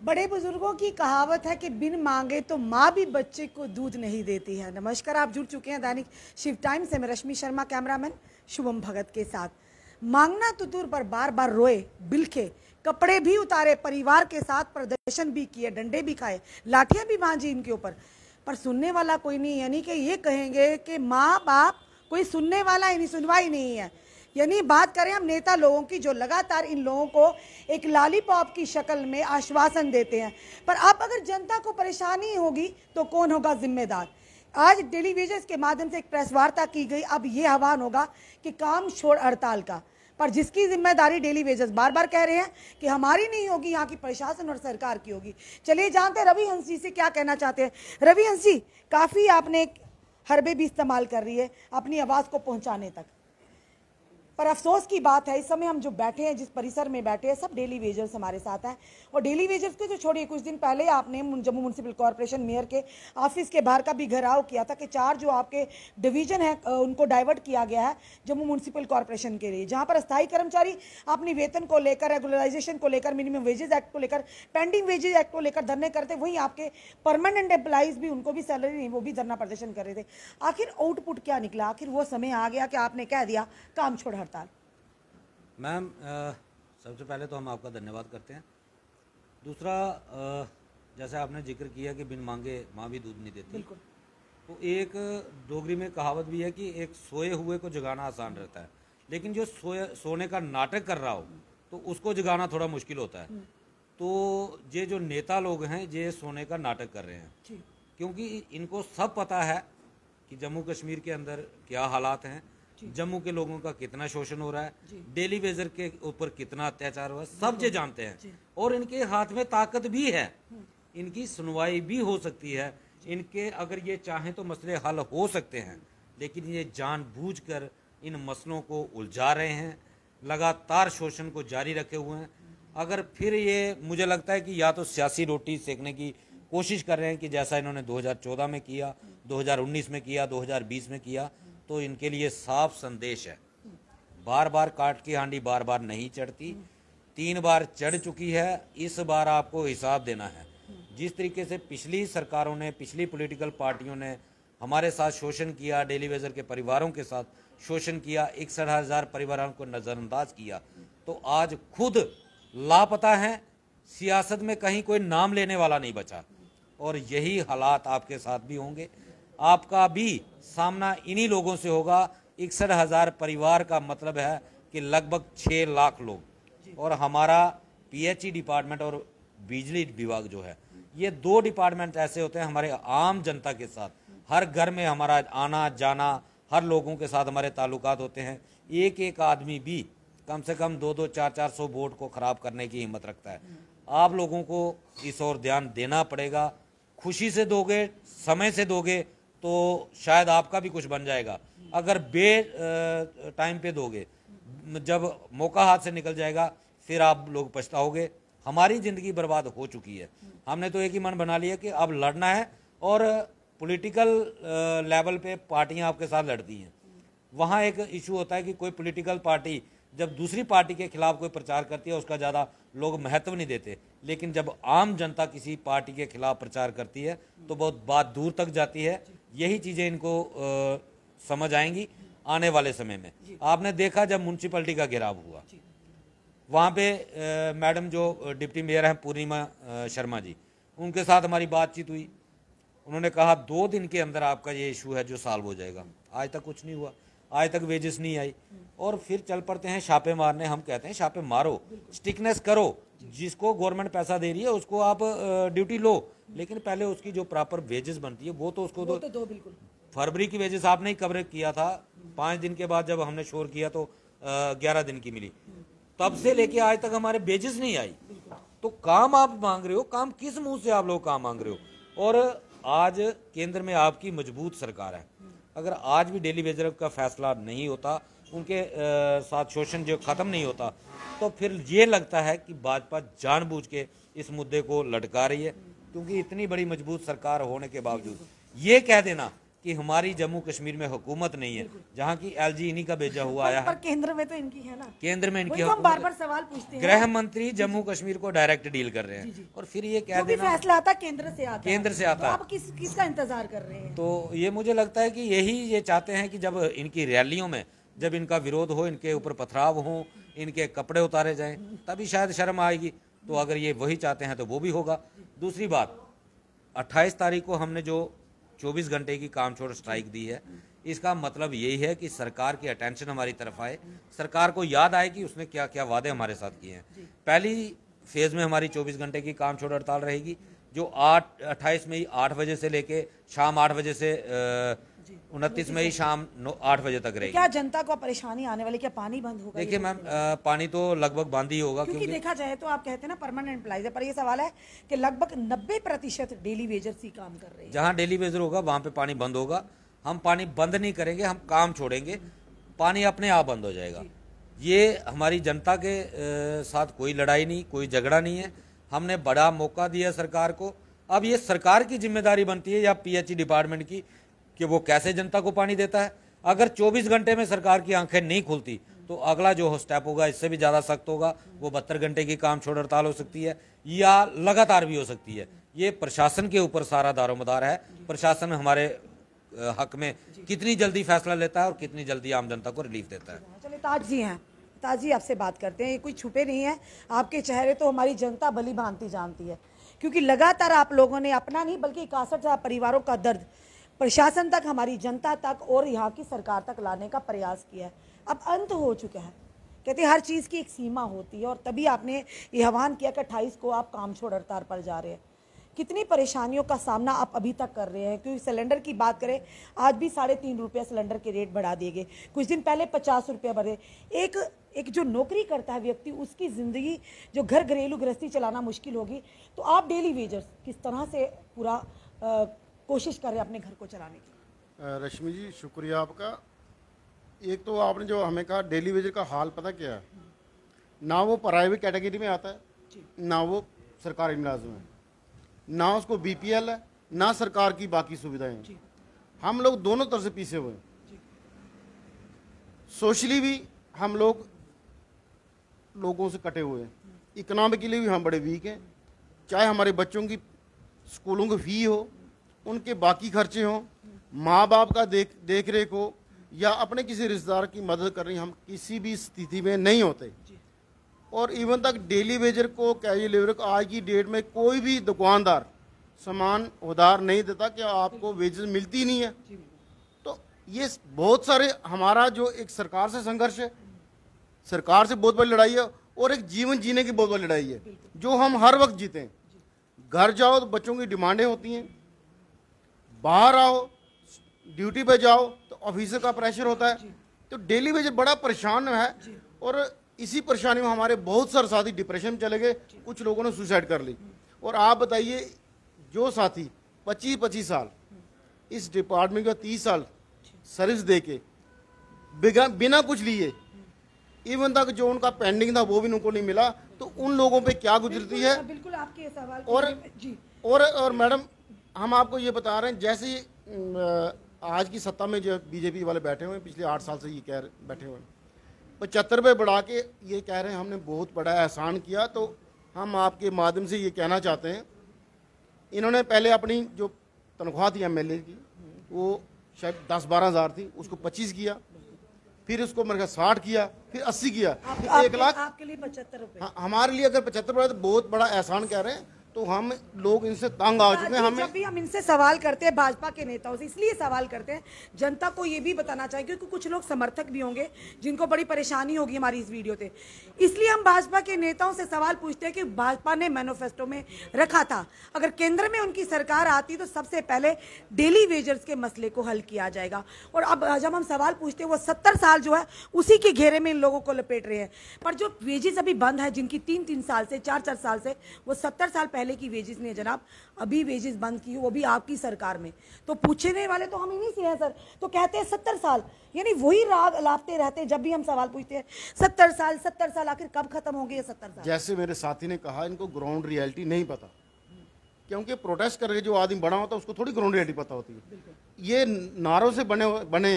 बड़े बुजुर्गों की कहावत है कि बिन मांगे तो माँ भी बच्चे को दूध नहीं देती है। नमस्कार, आप जुड़ चुके हैं दैनिक शिव टाइम से। मैं रश्मि शर्मा, कैमरामैन शुभम भगत के साथ। मांगना तुतुर पर बार बार रोए, बिलखे, कपड़े भी उतारे, परिवार के साथ प्रदर्शन भी किए, डंडे भी खाए, लाठियां भी भांजी इनके ऊपर, पर सुनने वाला कोई नहीं। यानी कि ये कहेंगे कि माँ बाप कोई सुनने वाला ही नहीं, सुनवाई नहीं है। यानी बात करें हम नेता लोगों की, जो लगातार इन लोगों को एक लॉलीपॉप की शक्ल में आश्वासन देते हैं, पर अब अगर जनता को परेशानी होगी तो कौन होगा जिम्मेदार। आज डेली वेजेस के माध्यम से एक प्रेस वार्ता की गई। अब ये आह्वान होगा कि काम छोड़ हड़ताल का, पर जिसकी जिम्मेदारी डेली वेजेस बार बार कह रहे हैं कि हमारी नहीं होगी, यहाँ की प्रशासन और सरकार की होगी। चलिए जानते हैं रवि हंस जी से क्या कहना चाहते हैं। रवि हंस जी, काफ़ी आपने हरबे भी इस्तेमाल कर रही है अपनी आवाज़ को पहुँचाने तक, पर अफसोस की बात है इस समय हम जो बैठे हैं, जिस परिसर में बैठे हैं, सब डेली वेजर्स हमारे साथ हैं। और डेली वेजर्स को जो छोड़िए, कुछ दिन पहले आपने जम्मू म्यूनसिपल कॉर्पोरेशन मेयर के ऑफिस के बाहर का भी घेराव किया था कि 4 जो आपके डिवीजन है उनको डाइवर्ट किया गया है जम्मू म्यूनसिपल कॉर्पोरेशन के लिए, जहाँ पर अस्थायी कर्मचारी अपनी वेतन को लेकर, रेगुलराइजेशन को लेकर, मिनिमम वेजेस एक्ट को लेकर, पेंडिंग वेजेस एक्ट को लेकर धरने करते, वहीं आपके परमानेंट एम्प्लॉइज भी, उनको भी सैलरी नहीं, वो भी धरना प्रदर्शन कर रहे थे। आखिर आउटपुट क्या निकला? आखिर वो समय आ गया कि आपने कह दिया काम छोड़ हड़ताल? मैम, सबसे पहले तो हम आपका धन्यवाद करते हैं। दूसरा, जैसे आपने जिक्र किया कि बिन मांगे माँ भी दूध नहीं देती, बिल्कुल। तो एक डोगरी में कहावत भी है कि एक सोए हुए को जगाना आसान रहता है, लेकिन जो सोने का नाटक कर रहा हो तो उसको जगाना थोड़ा मुश्किल होता है। तो ये जो नेता लोग हैं ये सोने का नाटक कर रहे हैं, क्योंकि इनको सब पता है कि जम्मू कश्मीर के अंदर क्या हालात हैं, जम्मू के लोगों का कितना शोषण हो रहा है, डेली वेजर के ऊपर कितना अत्याचार हुआ है, सब ये जानते हैं। और इनके हाथ में ताकत भी है, इनकी सुनवाई भी हो सकती है, इनके अगर ये चाहें तो मसले हल हो सकते हैं, लेकिन ये जानबूझकर इन मसलों को उलझा रहे हैं, लगातार शोषण को जारी रखे हुए हैं। अगर फिर ये, मुझे लगता है कि या तो सियासी रोटी सेकने की कोशिश कर रहे हैं कि जैसा इन्होंने 2014 में किया, 2019 में किया, 2020 में किया, तो इनके लिए साफ संदेश है, बार बार काट की हांडी बार बार नहीं चढ़ती, 3 बार चढ़ चुकी है, इस बार आपको हिसाब देना है। जिस तरीके से पिछली सरकारों ने, पिछली पॉलिटिकल पार्टियों ने हमारे साथ शोषण किया, डेली वेजर के परिवारों के साथ शोषण किया, 61,000 परिवारों को नज़रअंदाज किया, तो आज खुद लापता हैं, सियासत में कहीं कोई नाम लेने वाला नहीं बचा। और यही हालात आपके साथ भी होंगे, आपका भी सामना इन्हीं लोगों से होगा। 61,000 परिवार का मतलब है कि लगभग 6 लाख लोग। और हमारा पीएचई डिपार्टमेंट और बिजली विभाग जो है, ये 2 डिपार्टमेंट ऐसे होते हैं हमारे आम जनता के साथ, हर घर में हमारा आना जाना, हर लोगों के साथ हमारे ताल्लुकात होते हैं। एक एक आदमी भी कम से कम 2-2, 4-400 वोट को ख़राब करने की हिम्मत रखता है। आप लोगों को इस ओर ध्यान देना पड़ेगा। खुशी से दोगे, समय से दोगे तो शायद आपका भी कुछ बन जाएगा। अगर टाइम पे दोगे, जब मौका हाथ से निकल जाएगा, फिर आप लोग पछताओगे। हमारी ज़िंदगी बर्बाद हो चुकी है, हमने तो एक ही मन बना लिया कि अब लड़ना है। और पॉलिटिकल लेवल पे पार्टियां आपके साथ लड़ती हैं, वहाँ एक इशू होता है कि कोई पॉलिटिकल पार्टी जब दूसरी पार्टी के खिलाफ कोई प्रचार करती है उसका ज़्यादा लोग महत्व नहीं देते, लेकिन जब आम जनता किसी पार्टी के खिलाफ प्रचार करती है तो बहुत बात दूर तक जाती है। यही चीज़ें इनको समझ आएंगी आने वाले समय में। आपने देखा जब म्यूनसिपैलिटी का घेराव हुआ, वहाँ पे मैडम जो डिप्टी मेयर हैं पूर्णिमा शर्मा जी, उनके साथ हमारी बातचीत हुई। उन्होंने कहा 2 दिन के अंदर आपका ये इशू है जो सॉल्व हो जाएगा। आज तक कुछ नहीं हुआ, आज तक वेजेस नहीं आई, और फिर चल पड़ते हैं छापे मारने। हम कहते हैं छापे मारो, स्टिकनेस करो, जिसको गवर्नमेंट पैसा दे रही है उसको आप ड्यूटी लो, लेकिन पहले उसकी जो प्रॉपर वेजेस बनती है वो तो उसको दो। बिल्कुल। फरवरी की वेजेस आपने ही कवर किया था, 5 दिन के बाद जब हमने शोर किया तो 11 दिन की मिली, तब से लेके आज तक हमारे वेजेस नहीं आई। तो काम आप मांग रहे हो, काम किस मुंह से आप लोग काम मांग रहे हो? और आज केंद्र में आपकी मजबूत सरकार है, अगर आज भी डेली वेजर का फैसला नहीं होता, उनके साथ शोषण जो खत्म नहीं होता, तो फिर ये लगता है कि भाजपा जानबूझ के इस मुद्दे को लटका रही है। क्योंकि इतनी बड़ी मजबूत सरकार होने के बावजूद ये कह देना कि हमारी जम्मू कश्मीर में हुकूमत नहीं है, जहाँ की एलजी इन्हीं का भेजा हुआ आया पर है। केंद्र में तो इनकी है ना, केंद्र में इनकी वही तो हम बार बार सवाल पूछते हैं। गृह मंत्री जम्मू कश्मीर को डायरेक्ट डील कर रहे हैं और फिर ये कह जो भी देना फैसला आता है केंद्र से आता है, केंद्र से आता तो है। आप किसका इंतजार कर रहे हैं? तो ये मुझे लगता है कि यही ये चाहते हैं कि जब इनकी रैलियों में जब इनका विरोध हो, इनके ऊपर पथराव हो, इनके कपड़े उतारे जाएं, तभी शायद शर्म आएगी। तो अगर ये वही चाहते हैं तो वो भी होगा। दूसरी बात, 28 तारीख को हमने जो 24 घंटे की काम छोड़ स्ट्राइक दी है, इसका मतलब यही है कि सरकार की अटेंशन हमारी तरफ आए, सरकार को याद आए कि उसने क्या क्या वादे हमारे साथ किए हैं। पहली फेज में हमारी 24 घंटे की काम छोड़ हड़ताल रहेगी, जो 28 मई 8 बजे से लेके शाम 8 बजे से 29 मई शाम 8 बजे तक रहेगी। क्या जनता को परेशानी आने वाली, क्या पानी बंद होगा? देखिए मैम, पानी तो लगभग बंद ही होगा, क्योंकि देखा जाए तो आप कहते हैं ना परमानेंट एम्प्लॉइज है, पर ये सवाल है कि लगभग 90% डेली वेजर्स ही काम कर रहे हैं। जहाँ डेली वेजर होगा वहाँ पे पानी बंद होगा। हम पानी बंद नहीं करेंगे, हम काम छोड़ेंगे, पानी अपने आप बंद हो जाएगा। ये हमारी जनता के साथ कोई लड़ाई नहीं, कोई झगड़ा नहीं है। हमने बड़ा मौका दिया सरकार को। अब ये सरकार की जिम्मेदारी बनती है या पीएचई डिपार्टमेंट की कि वो कैसे जनता को पानी देता है। अगर 24 घंटे में सरकार की आंखें नहीं खुलती तो अगला जो स्टेप होगा इससे भी ज़्यादा सख्त होगा। वो 72 घंटे की काम छोड़ हड़ताल हो सकती है या लगातार भी हो सकती है। ये प्रशासन के ऊपर सारा दारोमदार है। प्रशासन हमारे हक में कितनी जल्दी फैसला लेता है और कितनी जल्दी आम जनता को रिलीफ देता है। चलिए ताज जी हैं, ताज जी आपसे बात करते हैं। ये कोई छुपे नहीं है, आपके चेहरे तो हमारी जनता भली भांति जानती है, क्योंकि लगातार आप लोगों ने अपना नहीं बल्कि 61,000 परिवारों का दर्द प्रशासन तक, हमारी जनता तक और यहाँ की सरकार तक लाने का प्रयास किया है। अब अंत हो चुका है। कहते हैं हर चीज़ की एक सीमा होती है, और तभी आपने ये आह्वान किया कि 28 को आप काम छोड़ हड़ताल पर जा रहे हैं। कितनी परेशानियों का सामना आप अभी तक कर रहे हैं? क्योंकि सिलेंडर की बात करें, आज भी 3.5 रुपये सिलेंडर के रेट बढ़ा दिए गए, कुछ दिन पहले 50 रुपये बढ़े। एक जो नौकरी करता है व्यक्ति, उसकी ज़िंदगी, जो घर घरेलू गृहस्थी चलाना मुश्किल होगी, तो आप डेली वेजर्स किस तरह से पूरा कोशिश कर रहे हैं अपने घर को चलाने की? रश्मि जी शुक्रिया आपका। एक तो आपने जो हमें कहा डेली वेजर का हाल पता क्या है, ना वो प्राइवेट कैटेगरी में आता है, ना वो सरकारी मुलाजिम है, ना उसको बीपीएल है, ना सरकार की बाकी सुविधाएं हैं। हम लोग दोनों तरफ से पीछे हुए हैं। सोशली भी हम लोगों से कटे हुए हैं, इकोनॉमिकली भी हम बड़े वीक हैं। चाहे हमारे बच्चों की स्कूलों की फ़ी हो, उनके बाकी खर्चे हों, माँ बाप का देख रेख हो, या अपने किसी रिश्तेदार की मदद करनी, हम किसी भी स्थिति में नहीं होते। और इवन तक डेली वेजर को, कैजुअल लेबर को आज की डेट में कोई भी दुकानदार सामान उधार नहीं देता कि आपको वेजेस मिलती नहीं है। तो ये बहुत सारे हमारा जो एक सरकार से संघर्ष है, सरकार से बहुत बड़ी लड़ाई है, और एक जीवन जीने की बहुत बड़ी लड़ाई है जो हम हर वक्त जीते हैं। घर जाओ तो बच्चों की डिमांडें होती हैं, बाहर आओ, ड्यूटी पे जाओ तो ऑफिसर का प्रेशर होता है। तो डेली वेजर बड़ा परेशान है, और इसी परेशानी में हमारे बहुत सारे साथी डिप्रेशन में चले गए, कुछ लोगों ने सुसाइड कर ली। और आप बताइए, जो साथी 25-25 साल इस डिपार्टमेंट का 30 साल सर्विस दे के बिना कुछ लिए, इवन तक जो उनका पेंडिंग था वो भी उनको नहीं मिला, तो उन लोगों पे क्या गुजरती है। बिल्कुल आपके सवाल और मैडम, हम आपको ये बता रहे हैं, जैसे आज की सत्ता में जो बीजेपी वाले बैठे हुए हैं, पिछले 8 साल से ये बैठे हुए हैं, 75 रुपये बढ़ा के ये कह रहे हैं हमने बहुत बड़ा एहसान किया। तो हम आपके माध्यम से ये कहना चाहते हैं, इन्होंने पहले अपनी जो तनख्वाह थी एमएलए की, वो शायद 10-12 हज़ार थी, उसको 25 किया, फिर उसको मेरे 60 किया, फिर 80 किया, फिर 1 लाख। आपके लिए 75 रुपये। हमारे लिए अगर 75 रुपये तो बहुत बड़ा एहसान कह रहे हैं। तो हम लोग इनसे तंग आ चुके हैं। हमें जब भी हम इनसे सवाल करते हैं, भाजपा के नेताओं से इसलिए सवाल करते हैं, जनता को ये भी बताना चाहिए, क्योंकि कुछ लोग समर्थक भी होंगे जिनको बड़ी परेशानी होगी हमारी इस वीडियो से। इसलिए हम भाजपा के नेताओं से सवाल पूछते हैं कि भाजपा ने मैनिफेस्टो में रखा था, अगर केंद्र में उनकी सरकार आती तो सबसे पहले डेली वेजर्स के मसले को हल किया जाएगा। और अब जब हम सवाल पूछते हैं, वो 70 साल जो है उसी के घेरे में इन लोगों को लपेट रहे हैं। पर जो वेजेस अभी बंद है, जिनकी 3-3 साल से, 4-4 साल से, वो 70 साल पहले की वेजेस ने जनाब अभी वेजेस बंद की, वो भी आपकी सरकार में। तो पूछने वाले तो हम इन्हीं से हैं सर। तो कहते हैं 70 साल, यानी वही राग लापते रहते हैं जब भी हम सवाल पूछते हैं। 70 साल आखिर कब खत्म होंगे ये 70 साल? जैसे मेरे साथी ने कहा, इनको ग्राउंड रियलिटी नहीं पता क्योंकि प्रोटेस्ट करके जो आदमी बना होता है उसको थोड़ी ग्राउंड रियलिटी पता होती है। ये नारों से बने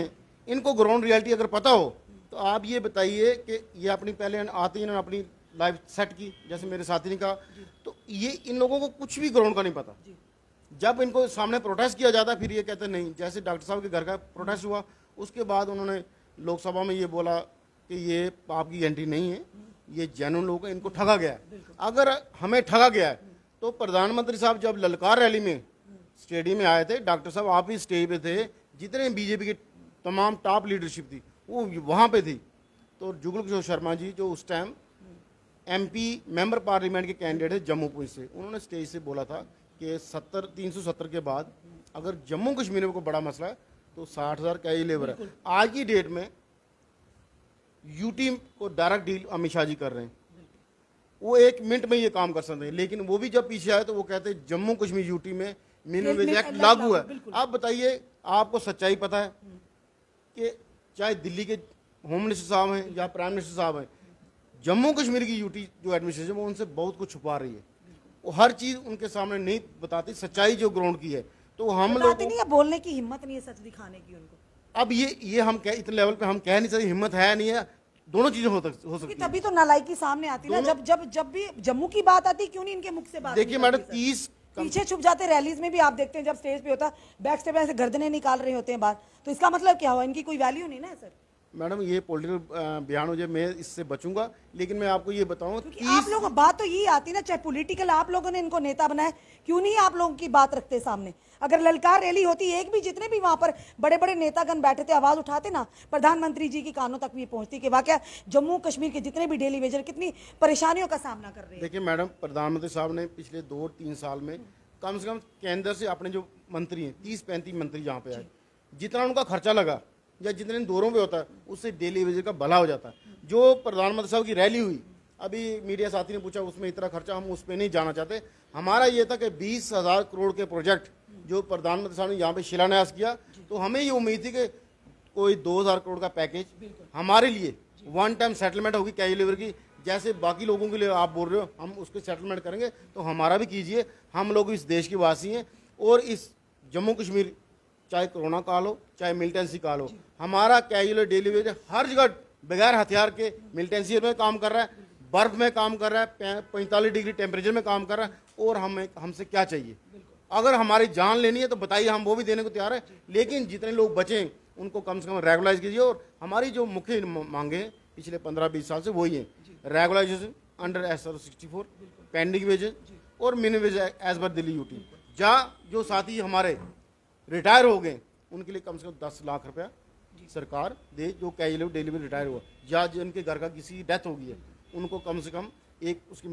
इनको ग्राउंड रियलिटी अगर पता हो तो आप ये बताइए कि ये अपनी पहले आते ही इन्होंने अपनी लाइफ सेट की, जैसे मेरे साथी ने कहा, तो ये इन लोगों को कुछ भी ग्राउंड का नहीं पता। जब इनको सामने प्रोटेस्ट किया जाता है फिर ये कहते नहीं, जैसे डॉक्टर साहब के घर का प्रोटेस्ट हुआ उसके बाद उन्होंने लोकसभा में ये बोला कि ये आपकी एंट्री नहीं है, ये जेन्युइन लोग हैं, इनको ठगा गया है। अगर हमें ठगा गया है तो प्रधानमंत्री साहब जब ललकार रैली में स्टेडियम में आए थे, डॉक्टर साहब आप ही स्टेज पे थे, जितने बीजेपी के तमाम टॉप लीडरशिप थी वो वहाँ पे थी। तो जुगल किशोर शर्मा जी जो उस टाइम एमपी मेंबर पार्लियामेंट के कैंडिडेट थे जम्मू पुलिस से, उन्होंने स्टेज से बोला था कि 370 के बाद अगर जम्मू कश्मीर में कोई बड़ा मसला है तो 60,000 कैदी लेबर है। आज की डेट में यूटी को डायरेक्ट डील अमित शाह जी कर रहे हैं, वो 1 मिनट में ये काम कर सकते हैं, लेकिन वो भी जब पीछे आए तो वो कहते हैं जम्मू कश्मीर यूटी में मिनिमम वेज एक्ट लागू है। आप बताइए, आपको सच्चाई पता है कि चाहे दिल्ली के होम मिनिस्टर साहब हैं या प्राइम मिनिस्टर साहब हैं, जम्मू कश्मीर की यूटी जो एडमिनिस्ट्रेशन वो उनसे बहुत कुछ छुपा रही है, वो हर चीज उनके सामने नहीं बताती, सच्चाई जो ग्राउंड की है। तो हम लोग नहीं है, बोलने की हिम्मत नहीं है, सच दिखाने की उनको। अब ये हम कह इतने लेवल पे हम कह नहीं सकते, हिम्मत है नहीं है, दोनों चीजें हो सकती है। तभी तो नालायकी सामने आती ना, जब भी जम्मू की बात आती, क्यों नहीं इनके मुख से बात? देखिए मैडम, 30 पीछे छुप जाते, रैलीज में भी आप देखते हैं जब स्टेज पे होता बैक स्टेज पे ऐसे गर्दनें निकाल रहे होते हैं बाहर, तो इसका मतलब क्या हुआ? इनकी कोई वैल्यू नहीं ना है सर। मैडम ये पॉलिटिकल बयान हो जाए, मैं इससे बचूंगा, लेकिन मैं आपको ये बताऊं आप लोगों बात तो यही आती ना, चाहे पॉलिटिकल आप लोगों ने इनको नेता बनाया, क्यों नहीं आप लोगों की बात रखते सामने? अगर ललकार रैली होती, एक भी जितने भी वहां पर बड़े बड़े नेतागण बैठे थे आवाज उठाते ना, प्रधानमंत्री जी की कानों तक भी पहुंचती कि वाकया जम्मू कश्मीर के जितने भी डेली वेजर कितनी परेशानियों का सामना कर रहे हैं। देखिए मैडम, प्रधानमंत्री साहब ने पिछले 2-3 साल में कम से कम केंद्र से अपने जो मंत्री हैं 30-35 मंत्री यहाँ पे आए, जितना उनका खर्चा लगा या जितने दौरों पे होता है उससे डेली वेजेस का भला हो जाता है। जो प्रधानमंत्री साहब की रैली हुई, अभी मीडिया साथी ने पूछा उसमें इतना खर्चा, हम उस पर नहीं जाना चाहते। हमारा ये था कि 20,000 करोड़ के प्रोजेक्ट जो प्रधानमंत्री साहब ने यहाँ पे शिलान्यास किया, तो हमें ये उम्मीद थी कि कोई 2,000 करोड़ का पैकेज हमारे लिए वन टाइम सेटलमेंट होगी कैदी लेबर की, जैसे बाकी लोगों के लिए आप बोल रहे हो हम उसको सेटलमेंट करेंगे, तो हमारा भी कीजिए। हम लोग इस देश के वासी हैं और इस जम्मू कश्मीर चाहे कोरोना काल हो चाहे मिलिटेंसी काल हो, हमारा कैजुअल डेली वेज हर जगह बगैर हथियार के मिलिटेंसी में काम कर रहा है, बर्फ में काम कर रहा है, 45 डिग्री टेम्परेचर में काम कर रहा है, और हमसे क्या चाहिए? अगर हमारी जान लेनी है तो बताइए, हम वो भी देने को तैयार है, लेकिन जितने लोग बचे उनको कम से कम रेगुलाइज कीजिए। और हमारी जो मुख्य मांगे हैं पिछले 15-20 साल से वही है, regularisation under SR 64, pending wages और minimum wage as per Delhi UT. जो साथी हमारे रिटायर हो गए उनके लिए कम से कम 10 लाख रुपया सरकार दे, जो कैजुअल डेली में रिटायर हुआ या जिनके घर का किसी डेथ हो गई है उनको कम से कम एक उसके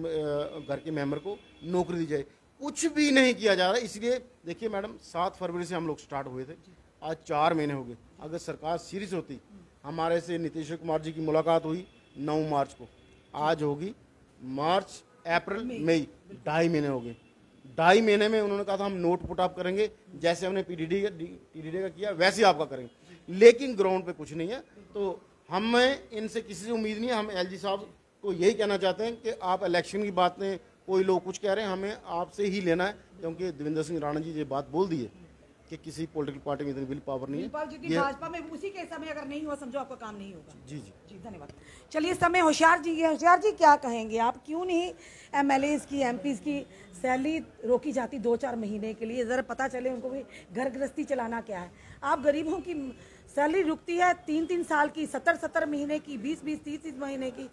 घर के मेंबर को नौकरी दी जाए। कुछ भी नहीं किया जा रहा है। इसलिए देखिए मैडम, 7 फरवरी से हम लोग स्टार्ट हुए थे, आज 4 महीने हो गए। अगर सरकार सीरियस होती, हमारे से नीतीश कुमार जी की मुलाकात हुई 9 मार्च को, आज होगी मार्च, अप्रैल, मई, 2.5 महीने हो गए। 2.5 महीने में उन्होंने कहा था हम नोट पुट अप करेंगे, जैसे हमने टीडीडी का किया वैसे आपका करेंगे, लेकिन ग्राउंड पे कुछ नहीं है। तो हमें इनसे किसी से उम्मीद नहीं है। हम LG साहब को यही कहना चाहते हैं कि आप इलेक्शन की बातें, कोई लोग कुछ कह रहे हैं, हमें आपसे ही लेना है, क्योंकि देवेंद्र सिंह राणा जी ये बात बोल दी है कि किसी पॉलिटिकल पार्टी में इतनी विल पावर नहीं है। भाजपा में उसी के समय अगर नहीं हुआ, समझो आपका काम नहीं होगा। जी जी जी, धन्यवाद। चलिए, इस समय होशियार जी क्या कहेंगे आप? क्यों नहीं MLAs की, MPs की सैलरी रोकी जाती 2-4 महीने के लिए, जरा पता चले उनको भी घर गृहस्थी चलाना क्या है। आप गरीबों की सैलरी रुकती है 3-3 साल की, 70-70 महीने की, 20-20, 30-30 महीने की,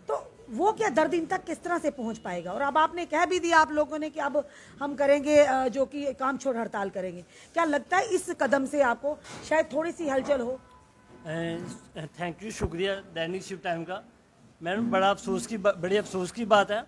तो वो क्या दर्द इन तक किस तरह से पहुंच पाएगा? और अब आपने कह भी दिया आप लोगों ने कि अब हम करेंगे जो कि काम छोड़ हड़ताल करेंगे। क्या लगता है इस कदम से आपको शायद थोड़ी सी हलचल हो? थैंक यू, शुक्रिया दैनिक शिव टाइम का। मैडम, बड़ी अफसोस की बात है,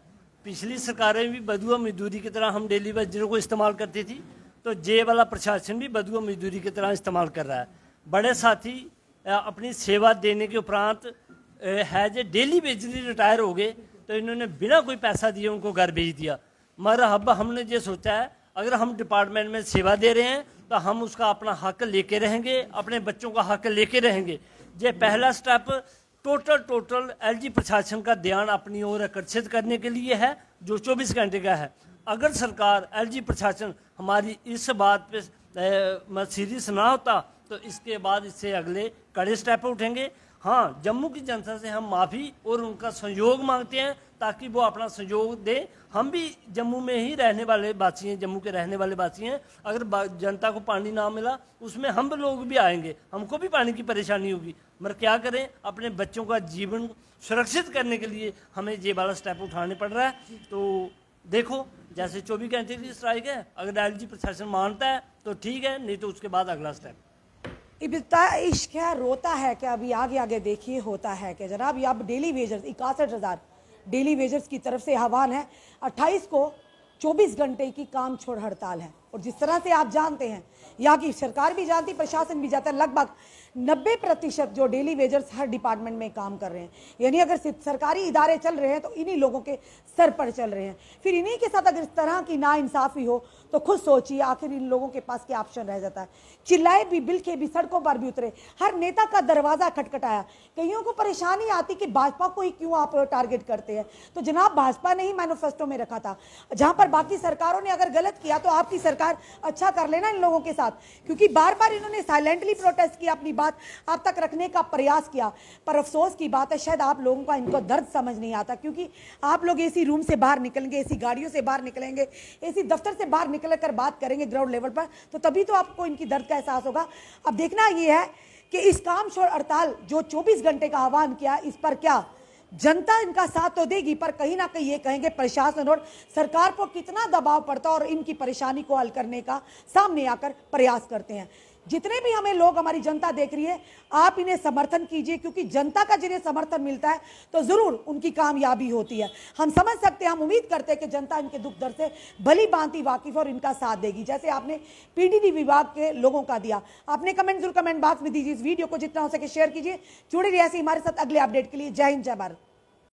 पिछली सरकारें भी बदुआ मजदूरी की तरह हम डेली वेजरों को इस्तेमाल करती थी, तो जे वाला प्रशासन भी बदुआ मजदूरी की तरह इस्तेमाल कर रहा है। बड़े साथी अपनी सेवा देने के उपरांत है जो डेली बेजली रिटायर हो गए, तो इन्होंने बिना कोई पैसा दिए उनको घर भेज दिया। मगर अब हमने ये सोचा है, अगर हम डिपार्टमेंट में सेवा दे रहे हैं तो हम उसका अपना हक लेके रहेंगे, अपने बच्चों का हक लेके रहेंगे। ये पहला स्टेप टोटल LG प्रशासन का ध्यान अपनी ओर आकर्षित करने के लिए है, जो 24 घंटे का है। अगर सरकार एलजी प्रशासन हमारी इस बात पे सीरियस ना होता तो इसके बाद इससे अगले कड़े स्टेप उठेंगे। हाँ, जम्मू की जनता से हम माफ़ी और उनका सहयोग मांगते हैं ताकि वो अपना सहयोग दें। हम भी जम्मू में ही रहने वाले वासी हैं, जम्मू के रहने वाले वासी हैं। अगर जनता को पानी ना मिला उसमें हम लोग भी आएंगे, हमको भी पानी की परेशानी होगी, मगर क्या करें, अपने बच्चों का जीवन सुरक्षित करने के लिए हमें ये वाला स्टेप उठाने पड़ रहा है। तो देखो, जैसे 24 घंटे की स्ट्राइक है, अगर एलजी प्रशासन मानता है तो ठीक है, नहीं तो उसके बाद अगला स्टेप। इश्क है, रोता है क्या, अभी आगे आगे देखिए होता है क्या। जनाब, ये अब डेली वेजर्स 61,000 डेली वेजर्स की तरफ से आह्वान है। 28 को 24 घंटे की काम छोड़ हड़ताल है। और जिस तरह से आप जानते हैं, यहाँ की सरकार भी जानती, प्रशासन भी जानता है, लगभग 90% जो डेली वेजर्स हर डिपार्टमेंट में काम कर रहे हैं, यानी अगर सरकारी इदारे चल रहे हैं तो इन्हीं लोगों के सर पर चल रहे हैं। फिर इन्हीं के साथ अगर इस तरह की नाइंसाफ़ी हो तो खुद सोचिए आखिर इन लोगों के पास क्या ऑप्शन रह जाता है। चिल्लाए भी, बिलखे भी, सड़कों पर भी उतरे, हर नेता का दरवाज़ा खटखटाया। कईयों को परेशानी आती कि भाजपा को ही क्यों आप टारगेट करते हैं। तो जनाब, भाजपा ने ही मैनिफेस्टो में रखा था, जहाँ पर बाकी सरकारों ने अगर गलत किया तो आपकी सरकार अच्छा कर लेना इन लोगों के साथ, क्योंकि बार बार इन्होंने साइलेंटली प्रोटेस्ट किया, अपनी बात आप तक रखने का प्रयास किया। पर अफसोस की बात है, शायद आप लोगों का इनको दर्द समझ नहीं आता, क्योंकि आप लोग एसी रूम से बाहर निकलेंगे, एसी गाड़ियों से बाहर निकलेंगे, एसी दफ्तर से बाहर निकल कर बात करेंगे ग्राउंड लेवल पर, तो तभी तो आपको इनकी दर्द का एहसास होगा। अब देखना यह है कि इस काम छोड़ हड़ताल जो 24 घंटे का आह्वान किया, इस पर क्या जनता इनका साथ तो देगी, पर कहीं ना कहीं ये कहेंगे प्रशासन और सरकार पर कितना दबाव पड़ता और इनकी परेशानी को हल करने का सामने आकर प्रयास करते हैं। जितने भी हमें लोग, हमारी जनता देख रही है, आप इन्हें समर्थन कीजिए, क्योंकि जनता का जिन्हें समर्थन मिलता है तो जरूर उनकी कामयाबी होती है। हम समझ सकते हैं, हम उम्मीद करते हैं कि जनता इनके दुख दर्द से भली भांति वाकिफ और इनका साथ देगी, जैसे आपने पीडीडी विभाग के लोगों का दिया। आपने कमेंट जरूर कमेंट बॉक्स में दीजिए। इस वीडियो को जितना हो सके शेयर कीजिए। जुड़े रहिए ऐसे हमारे साथ अगले अपडेट के लिए। जय हिंद, जय भारत।